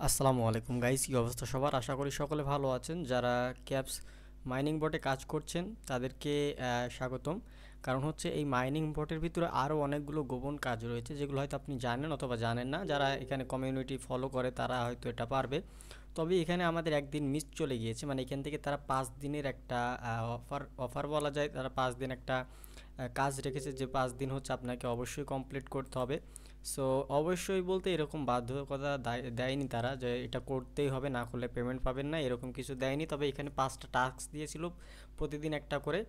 আসসালামু আলাইকুম গাইস, কি অবস্থা সবার? আশা করি সকলে ভালো আছেন। যারা ক্যাপস মাইনিং বটে কাজ করছেন তাদেরকে স্বাগতম। কারণ হচ্ছে এই মাইনিং বটের ভিতরে আরও অনেকগুলো গোপন কাজ রয়েছে যেগুলো হয়তো আপনি জানেন অথবা জানেন না। যারা এখানে কমিউনিটি ফলো করে তারা হয়তো এটা পারবে। তবে এখানে আমাদের একদিন মিস চলে গিয়েছে, মানে এখান থেকে তারা 5 দিনের একটা অফার অফার বলা যায়। তারা 5 দিন একটা কাজ রেখেছে যে 5 দিন হচ্ছে আপনাকে অবশ্যই কমপ্লিট করতে হবে। সো অবশ্যই বলতে এরকম বাধ্যকতা দেয়নি তারা যে এটা করতেই হবে, না করলে পেমেন্ট পাবেন না, এরকম কিছু দেয়নি। তবে এখানে 5টা টাস্ক দিয়েছিল, প্রতিদিন একটা করে।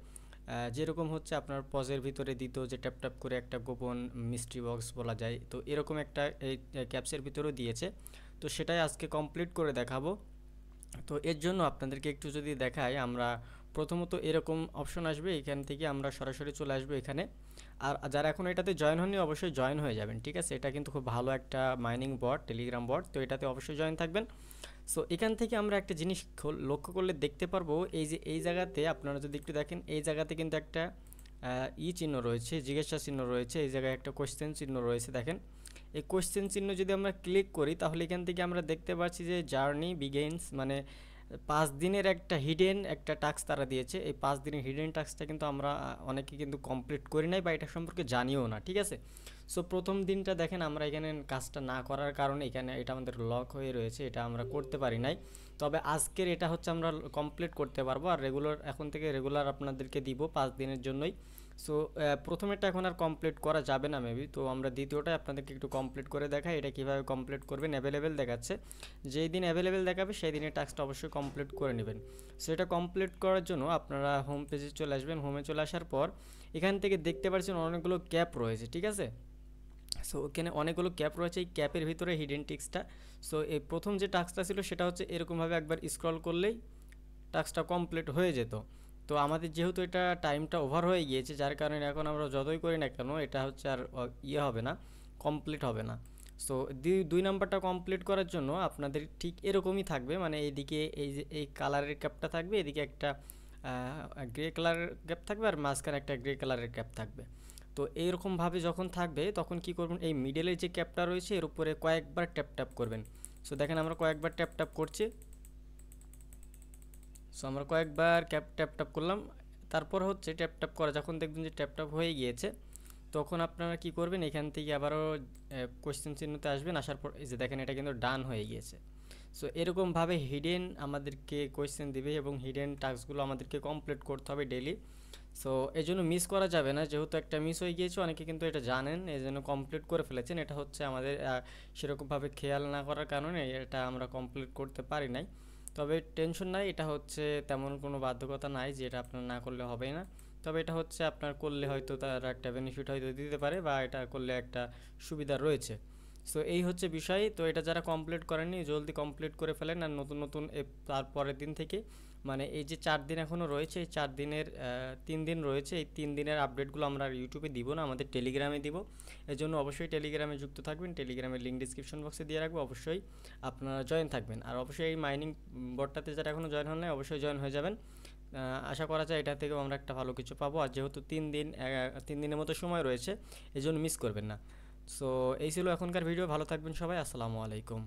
যেরকম হচ্ছে আপনার পজের ভিতরে দিত যে ট্যাপ ট্যাপ করে একটা গোপন মিস্ট্রি বক্স বলা যায়, তো এরকম একটা এই ক্যাপসের ভিতরেও দিয়েছে। তো সেটাই আজকে কমপ্লিট করে দেখাবো। তো এর জন্য আপনাদেরকে একটু যদি দেখাই, আমরা প্রথমত এরকম অপশন আসবে, এখান থেকে আমরা সরাসরি চলে আসবো এখানে। আর যারা এখন এটাতে জয়েন হননি অবশ্যই জয়েন হয়ে যাবেন, ঠিক আছে? এটা কিন্তু খুব ভালো একটা মাইনিং বট, টেলিগ্রাম বট, তো এটাতে অবশ্যই জয়েন থাকবেন। সো এখান থেকে আমরা একটা জিনিস লক্ষ্য করলে দেখতে পারবো, এই যে এই জায়গাতে আপনারা যদি একটু দেখেন, এই জায়গাতে কিন্তু একটা চিহ্ন রয়েছে, জিজ্ঞাসা চিহ্ন রয়েছে, এই জায়গায় একটা কোশ্চেন চিহ্ন রয়েছে দেখেন। এই কোশ্চেন চিহ্ন যদি আমরা ক্লিক করি তাহলে এখান থেকে আমরা দেখতে পাচ্ছি যে জার্নি বিগেইনস, মানে 5 দিনের একটা হিডেন একটা টাস্ক তারা দিয়েছে। এই 5 দিনের হিডেন টাস্কটা কিন্তু আমরা অনেকে কিন্তু কমপ্লিট করি নাই বা এটা সম্পর্কে জানিও না, ঠিক আছে? সো প্রথম দিনটা দেখেন আমরা এখানে কাজটা না করার কারণে এখানে এটা আমাদের লক হয়ে রয়েছে, এটা আমরা করতে পারি নাই। তবে আজকের এটা হচ্ছে আমরা কমপ্লিট করতে পারবো, আর রেগুলার এখন থেকে রেগুলার আপনাদেরকে দিব 5 দিনের জন্যই। সো প্রথমেরটা এখন আর কমপ্লিট করা যাবে না মেবি, তো আমরা দ্বিতীয়টা আপনাদেরকে একটু কমপ্লিট করে দেখাই। এটা কীভাবে কমপ্লিট করবেন, অ্যাভেলেবেল দেখাচ্ছে, যেই দিন অ্যাভেলেবেল দেখাবে সেই দিনের টাস্কটা অবশ্যই কমপ্লিট করে নেবেন। সো এটা কমপ্লিট করার জন্য আপনারা হোম পেজে চলে আসবেন। হোমে চলে আসার পর এখান থেকে দেখতে পাচ্ছেন অনেকগুলো ক্যাপ রয়েছে, ঠিক আছে? সো এখানে অনেকগুলো ক্যাপ রয়েছে, এই ক্যাপের ভিতরে হিডেন টিক্সটা। সো এই প্রথম যে টাস্কটা ছিল সেটা হচ্ছে এরকমভাবে একবার স্ক্রল করলেই টাস্কটা কমপ্লিট হয়ে যেত। তো আমাদের যেহেতু এটা টাইমটা ওভার হয়ে গিয়েছে, যার কারণে এখন আমরা যতই করি না কেন এটা হচ্ছে আর ইয়ে হবে না, কমপ্লিট হবে না। সো দুই নাম্বারটা কমপ্লিট করার জন্য আপনাদের ঠিক এরকমই থাকবে, মানে এইদিকে এই যে এই কালারের ক্যাপটা থাকবে, এদিকে একটা গ্রে কালারের ক্যাপ থাকবে, আর মাঝখানে একটা গ্রে কালারের ক্যাপ থাকবে। তো এইরকমভাবে যখন থাকবে তখন কি করবেন, এই মিডলের যে ক্যাপটা রয়েছে এর উপরে কয়েকবার ট্যাপ ট্যাপ করবেন। সো দেখেন আমরা কয়েকবার ট্যাপ ট্যাপ করছি। সো আমরা কয়েকবার ট্যাপ ট্যাপ করলাম। তারপর হচ্ছে ট্যাপ ট্যাপ করা যখন দেখবেন যে ট্যাপ ট্যাপ হয়ে গিয়েছে, তখন আপনারা কি করবেন, এখান থেকে আবারও কোশ্চেন চিহ্নতে আসবেন। আসার পর এই যে দেখেন এটা কিন্তু ডান হয়ে গিয়েছে। সো এরকমভাবে হিডেন আমাদেরকে কোয়েশ্চেন দিবে এবং হিডেন টাস্কগুলো আমাদেরকে কমপ্লিট করতে হবে ডেলি। সো এই জন্য মিস করা যাবে না, যেহেতু একটা মিস হয়ে গিয়েছে অনেকে কিন্তু এটা জানেন, এই জন্য কমপ্লিট করে ফেলেছেন। এটা হচ্ছে আমাদের সেরকমভাবে খেয়াল না করার কারণে এটা আমরা কমপ্লিট করতে পারি নাই। তবে টেনশন নাই, এটা হচ্ছে তেমন কোনো বাধ্যকতা নাই যে এটা আপনার না করলে হবে না। তবে এটা হচ্ছে আপনার করলে হয়তো তার একটা বেনিফিট হয়তো দিতে পারে, বা এটা করলে একটা সুবিধা রয়েছে। সো এই হচ্ছে বিষয়। তো এটা যারা কমপ্লিট করেননি জলদি কমপ্লিট করে ফেলেন। আর নতুন নতুন তার পরের দিন থেকে, মানে এই যে 4 দিন এখনও রয়েছে, এই 4 দিনের 3 দিন রয়েছে, এই 3 দিনের আপডেটগুলো আমরা ইউটিউবে দিব না, আমাদের টেলিগ্রামে দিব। এই জন্য অবশ্যই টেলিগ্রামে যুক্ত থাকবেন। টেলিগ্রামের লিঙ্ক ডিসক্রিপশন বক্সে দিয়ে রাখবো, অবশ্যই আপনারা জয়েন থাকবেন। আর অবশ্যই এই মাইনিং বটটাতে যারা এখনও জয়েন হন নাই অবশ্যই জয়েন হয়ে যাবেন। আশা করা যায় এটা থেকেও আমরা একটা ভালো কিছু পাবো। আর যেহেতু 3 দিনের মতো সময় রয়েছে, এই জন্য মিস করবেন না। সো এই ছিল এখনকার ভিডিও। ভালো থাকবেন সবাই, আসসালামু আলাইকুম।